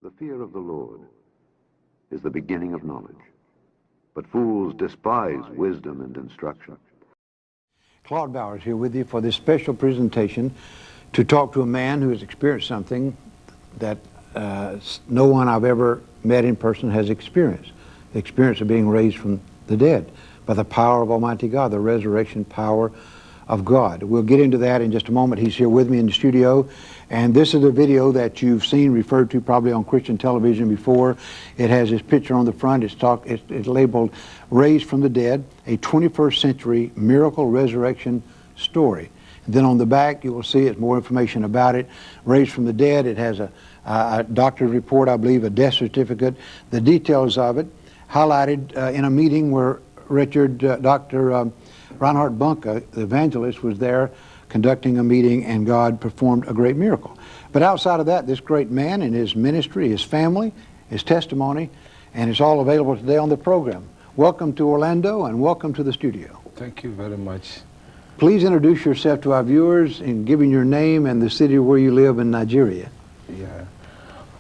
The fear of the Lord is the beginning of knowledge, but fools despise wisdom and instruction. Claude Bowers here with you for this special presentation to talk to a man who has experienced something that no one I've ever met in person has experienced. The experience of being raised from the dead by the power of Almighty God, the resurrection power of God. We'll get into that in just a moment. He's here with me in the studio, and this is a video that you've seen referred to probably on Christian television before. It has his picture on the front. It's labeled Raised from the Dead, a 21st Century Miracle Resurrection Story. And then on the back you will see it's more information about it. Raised from the Dead. It has a doctor's report, I believe, a death certificate, the details of it highlighted in a meeting where Dr. Reinhard Bunke, the evangelist, was there conducting a meeting, and God performed a great miracle. But outside of that, this great man and his ministry, his family, his testimony, and it's all available today on the program. Welcome to Orlando, and welcome to the studio. Thank you very much. Please introduce yourself to our viewers in giving your name and the city where you live in Nigeria. Yeah.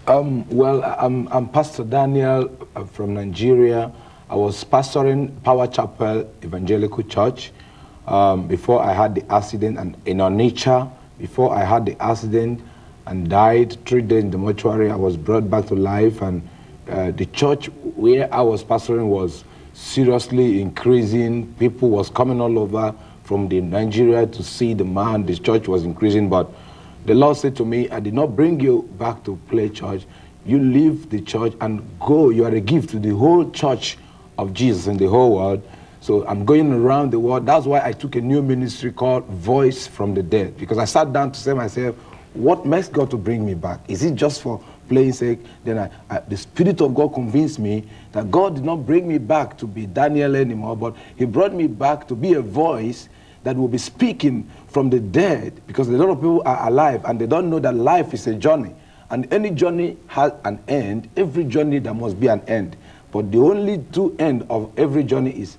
Well, I'm Pastor Daniel from Nigeria. I was pastoring Power Chapel Evangelical Church before I had the accident, and in Onitsha. Before I had the accident and died 3 days in the mortuary, I was brought back to life, and the church where I was pastoring was seriously increasing. People was coming all over from Nigeria to see the man. The church was increasing, but the Lord said to me, I did not bring you back to play church. You leave the church and go. You are a gift to the whole church of Jesus in the whole world. So I'm going around the world. That's why I took a new ministry called Voice from the Dead, because I sat down to say myself, what makes God to bring me back? Is it just for playing sake? Then the Spirit of God convinced me that God did not bring me back to be Daniel anymore, but he brought me back to be a voice that will be speaking from the dead, because a lot of people are alive and they don't know that life is a journey, and any journey has an end. Every journey there must be an end. But the only two ends of every journey is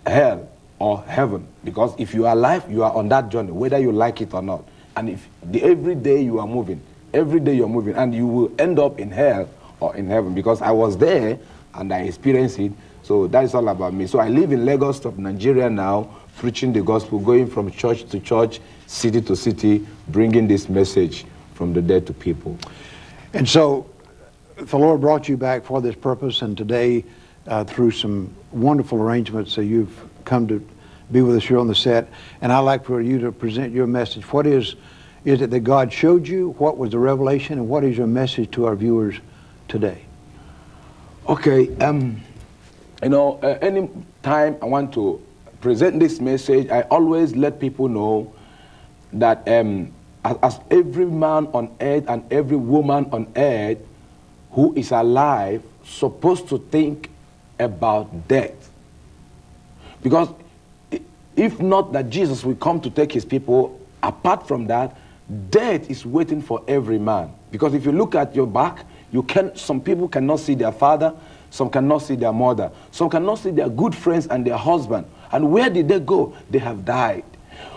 hell or heaven. Because if you are alive, you are on that journey, whether you like it or not. And if every day you are moving, and you will end up in hell or in heaven. Because I was there and I experienced it. So that is all about me. So I live in Lagos of Nigeria now, preaching the gospel, going from church to church, city to city, bringing this message from the dead to people. And so the Lord brought you back for this purpose, and today, through some wonderful arrangements, so you've come to be with us here on the set, and I'd like for you to present your message. What is it that God showed you? What was the revelation, and what is your message to our viewers today? Okay, you know, any time I want to present this message, I always let people know that as every man on earth and every woman on earth who is alive supposed to think about death. Because if not that Jesus will come to take his people, apart from that, death is waiting for every man. Because if you look at your back, some people cannot see their father, some cannot see their mother, some cannot see their good friends and their husband. And where did they go? They have died.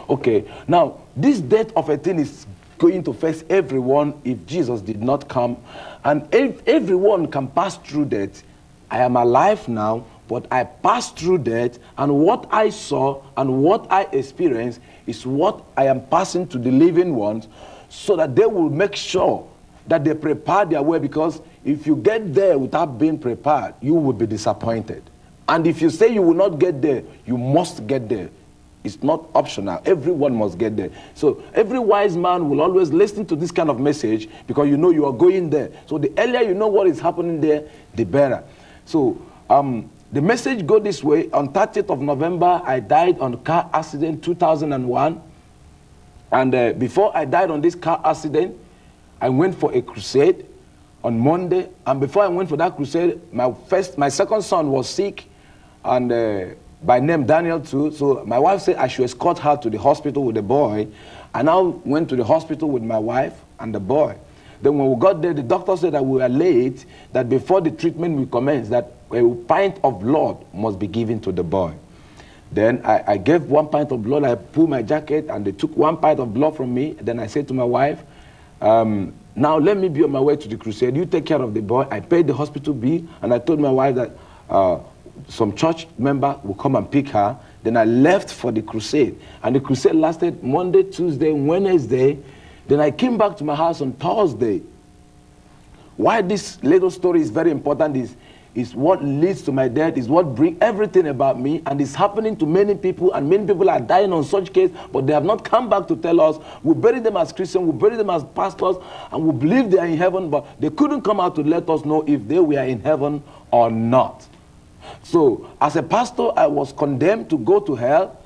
Okay, now this death of a thing is going to face everyone if Jesus did not come. And if everyone can pass through death. I am alive now, but I passed through death, and what I saw and what I experienced is what I am passing to the living ones, so that they will make sure that they prepare their way, because if you get there without being prepared, you will be disappointed. And if you say you will not get there, you must get there. It's not optional. Everyone must get there. So every wise man will always listen to this kind of message, because you know you are going there. So the earlier you know what is happening there, the better. So the message goes this way. On 30th of November, I died on a car accident 2001. And before I died on this car accident, I went for a crusade on Monday. And before I went for that crusade, my second son was sick. And by name Daniel too. So my wife said I should escort her to the hospital with the boy. I now went to the hospital with my wife and the boy. Then when we got there, the doctor said that we were late, that before the treatment will commence, that a pint of blood must be given to the boy. Then I gave 1 pint of blood. I pulled my jacket and they took 1 pint of blood from me. Then I said to my wife, now let me be on my way to the crusade. You take care of the boy. I paid the hospital bill and I told my wife that some church member will come and pick her. Then I left for the crusade. And the crusade lasted Monday, Tuesday, Wednesday. Then I came back to my house on Thursday. Why this little story is very important is what leads to my death, is what brings everything about me, and it's happening to many people, and many people are dying on such case, but they have not come back to tell us. We bury them as Christians, we bury them as pastors, and we believe they are in heaven, but they couldn't come out to let us know if they were in heaven or not. So, as a pastor, I was condemned to go to hell,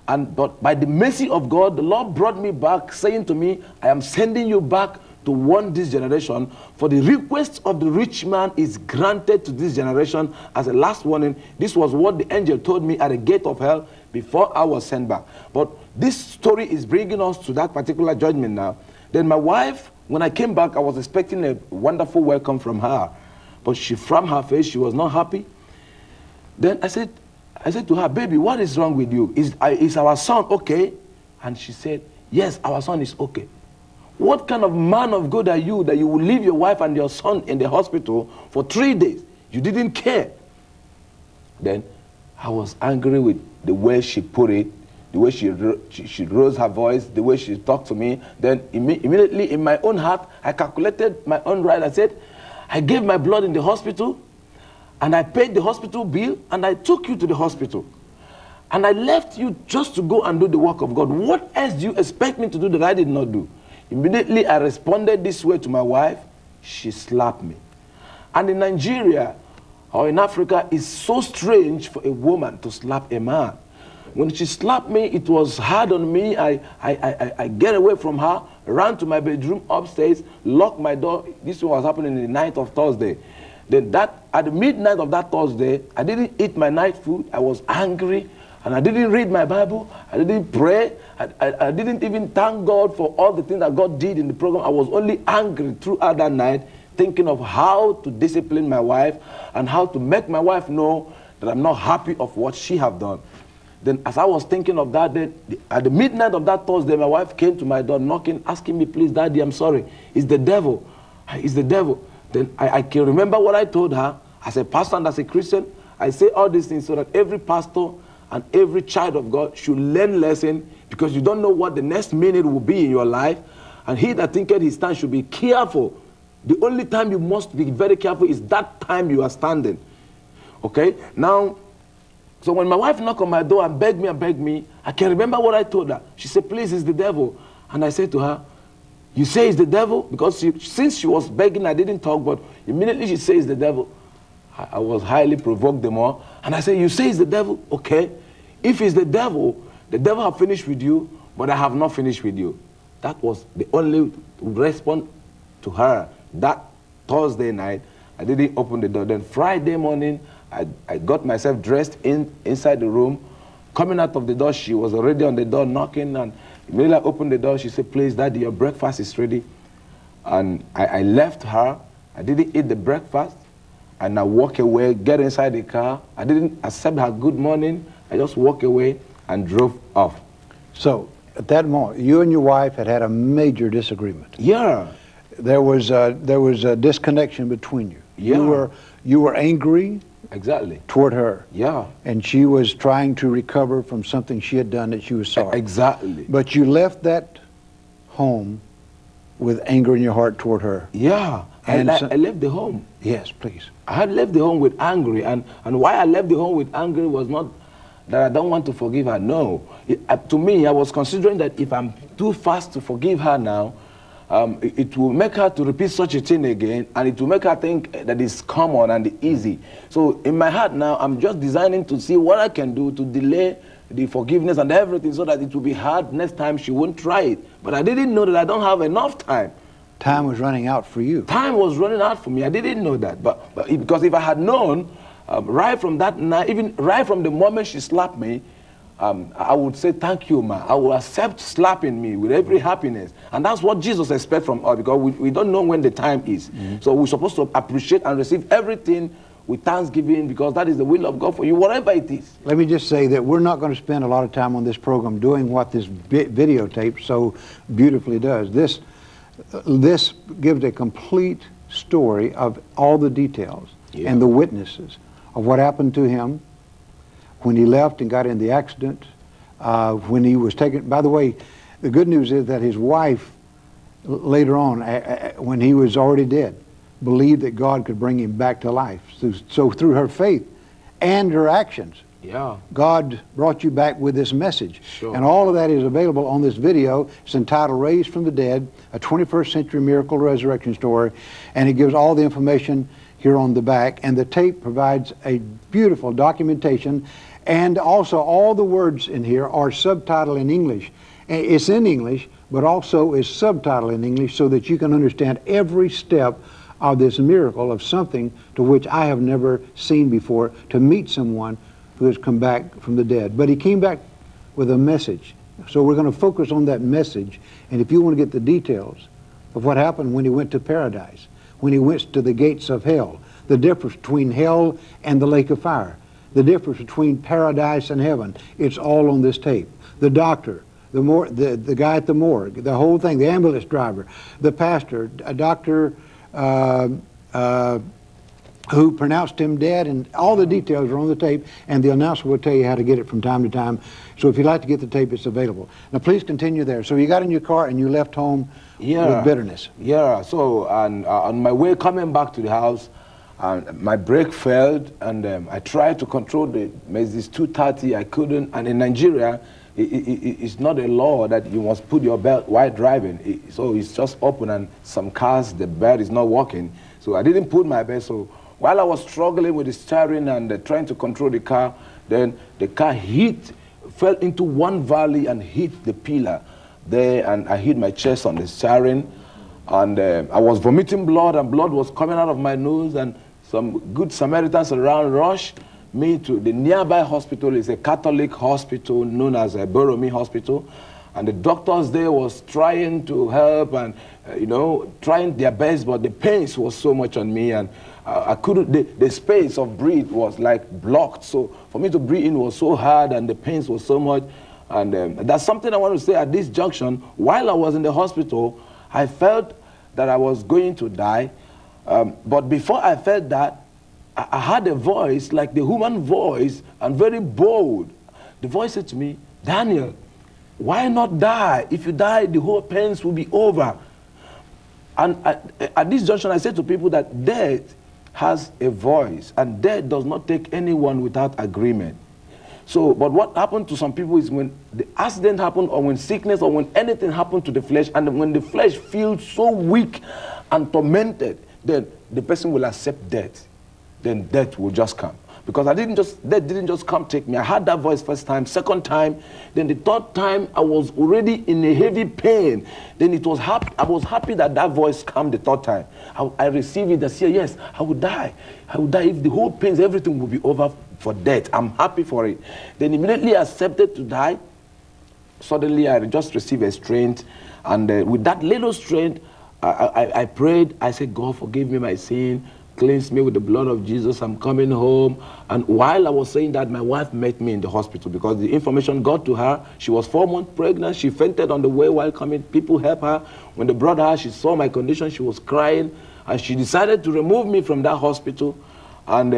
but by the mercy of God, the Lord brought me back, saying to me, I am sending you back to warn this generation, for the request of the rich man is granted to this generation as a last warning. This was what the angel told me at the gate of hell before I was sent back. But this story is bringing us to that particular judgment now. Then my wife, when I came back, I was expecting a wonderful welcome from her, but from her face, she was not happy. Then I said to her, baby, what is wrong with you? Is our son okay? And she said, yes, our son is okay. What kind of man of God are you that you will leave your wife and your son in the hospital for 3 days? You didn't care. Then I was angry with the way she put it, the way she rose her voice, the way she talked to me. Then immediately in my own heart, I calculated my own right. I said, I gave my blood in the hospital, and I paid the hospital bill, and I took you to the hospital. And I left you just to go and do the work of God. What else do you expect me to do that I did not do? Immediately I responded this way to my wife. She slapped me. And in Nigeria or in Africa, it's so strange for a woman to slap a man. When she slapped me, it was hard on me. I get away from her, ran to my bedroom upstairs, locked my door. This was happening in the night of Thursday. Then at the midnight of that Thursday, I didn't eat my night food. I was angry. And I didn't read my Bible. I didn't pray. I didn't even thank God for all the things that God did in the program. I was only angry throughout that night, thinking of how to discipline my wife and how to make my wife know that I'm not happy of what she have done. Then as I was thinking of that day, at the midnight of that Thursday, my wife came to my door knocking, asking me, please, Daddy, I'm sorry. It's the devil. It's the devil. Then I can remember what I told her. As a pastor and as a Christian, I say all these things so that every pastor and every child of God should learn lesson, because you don't know what the next minute will be in your life. And he that thinketh he stands should be careful. The only time you must be very careful is that time you are standing. Okay? Now, so when my wife knocked on my door and begged me, I can remember what I told her. She said, please, it's the devil. And I said to her, you say it's the devil? Because since she was begging, I didn't talk, but immediately she says the devil. I was highly provoked them all. And I said, you say it's the devil? Okay. If it's the devil have finished with you, but I have not finished with you. That was the only response to her. That Thursday night, I didn't open the door. Then Friday morning, I got myself dressed inside the room. Coming out of the door, she was already on the door knocking, and immediately I opened the door. She said, please, Daddy, your breakfast is ready. And I left her. I didn't eat the breakfast. And I walked away, get inside the car. I didn't accept her good morning. I just walked away and drove off. So, at that moment, you and your wife had a major disagreement. Yeah. There was a disconnection between you. Yeah. You were angry. Exactly. Toward her. Yeah. And she was trying to recover from something she had done that she was sorry. Exactly. But you left that home with anger in your heart toward her. Yeah. And I left the home. Yes, please. I had left the home with anger, and why I left the home with anger was not that I don't want to forgive her. No. To me, I was considering that if I'm too fast to forgive her now, it will make her to repeat such a thing again, and it will make her think that it's common and easy. So in my heart now, I'm just designing to see what I can do to delay the forgiveness and everything so that it will be hard next time she won't try it. But I didn't know that I don't have enough time. Time was running out for you. Time was running out for me. I didn't know that. But because if I had known, right from that night, even right from the moment she slapped me, I would say, thank you, ma. I will accept slapping me with every happiness. And that's what Jesus expects from us, because we don't know when the time is. So we're supposed to appreciate and receive everything with thanksgiving, because that is the will of God for you, whatever it is. Let me just say that we're not going to spend a lot of time on this program doing what this videotape so beautifully does. This gives a complete story of all the details and the witnesses of what happened to him when he left and got in the accident, when he was taken. By the way, the good news is that his wife, later on, when he was already dead, believed that God could bring him back to life. So through her faith and her actions, God brought you back with this message. And all of that is available on this video. It's entitled Raised from the Dead, a 21st Century Miracle Resurrection Story, and it gives all the information here on the back. And the tape provides a beautiful documentation, and also all the words in here are subtitled in English. It's in English, but also is subtitled in English so that you can understand every step of this miracle of something to which I have never seen before, to meet someone who has come back from the dead. But he came back with a message. So we're going to focus on that message. And if you want to get the details of what happened when he went to paradise, when he went to the gates of hell, the difference between hell and the lake of fire, the difference between paradise and heaven, it's all on this tape. The doctor, the guy at the morgue, the whole thing, the ambulance driver, the pastor, a doctor who pronounced him dead, and all the details are on the tape, and the announcer will tell you how to get it from time to time. So if you'd like to get the tape, it's available. Now please continue there. So you got in your car and you left home with bitterness. So on my way coming back to the house, my brake failed, and I tried to control the Mercedes 230. I couldn't. And in Nigeria, it's not a law that you must put your belt while driving. So it's just open, and some cars, the belt is not working. So I didn't put my belt. So while I was struggling with the steering and trying to control the car, then the car fell into one valley and hit the pillar there, and I hit my chest on the steering, and I was vomiting blood, and blood was coming out of my nose, and some good Samaritans around rushed me to the nearby hospital. It's a Catholic hospital known as a Boromir Hospital, and the doctors there was trying to help and trying their best, but the pains was so much on me, and I couldn't. The space of breathe was like blocked. So for me to breathe in was so hard, and the pains was so much. And that's something I want to say at this junction. While I was in the hospital, I felt that I was going to die. But before I felt that, I had a voice, like the human voice, and very bold. The voice said to me, Daniel, why not die? If you die, the whole pains will be over. And at this junction, I said to people that death has a voice, and death does not take anyone without agreement. So, but what happened to some people is when the accident happened, or when sickness, or when anything happened to the flesh, and when the flesh feels so weak and tormented, then the person will accept death. Then death will just come. Because death didn't just come take me. I had that voice first time, second time, then the third time I was already in a heavy pain. Then I was happy that that voice came the third time. I received it. I said, yes, I would die. I would die if the whole pains, everything will be over for death. I'm happy for it. Then immediately I accepted to die. Suddenly I just received a strength, and with that little strength, I prayed. I said, God, forgive me my sin. Cleanse me with the blood of Jesus. I'm coming home. And while I was saying that, my wife met me in the hospital, because the information got to her. She was 4 months pregnant. She fainted on the way while coming. People helped her. When they brought her, she saw my condition. She was crying, and she decided to remove me from that hospital. And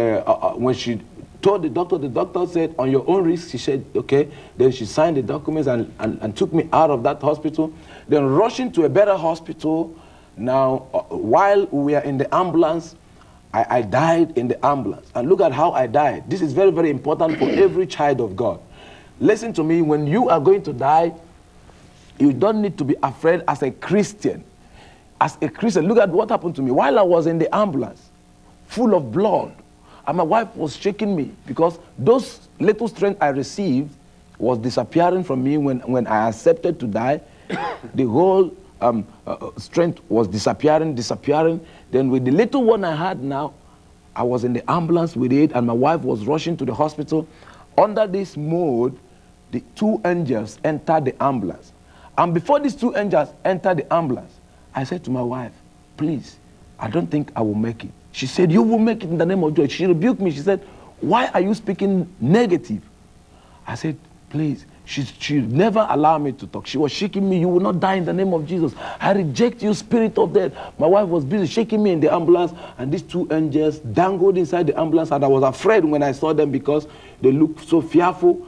when she told the doctor said, on your own risk. She said, okay. Then she signed the documents and took me out of that hospital. Then rushing to a better hospital. Now, while we are in the ambulance, I died in the ambulance. And look at how I died. This is very, very important for every child of God. Listen to me, when you are going to die, you don't need to be afraid as a Christian. As a Christian, look at what happened to me. While I was in the ambulance, full of blood, and my wife was shaking me, because those little strength I received was disappearing from me when I accepted to die. The whole strength was disappearing. Then with the little one I had now, I was in the ambulance with it, and my wife was rushing to the hospital. Under this mode, the 2 angels entered the ambulance. And before these 2 angels entered the ambulance, I said to my wife, please, I don't think I will make it. She said, you will make it in the name of joy. She rebuked me. She said, why are you speaking negative? I said, please. She never allowed me to talk. She was shaking me. You will not die in the name of Jesus. I reject you, spirit of death. My wife was busy shaking me in the ambulance, and these 2 angels dangled inside the ambulance, and I was afraid when I saw them because they looked so fearful.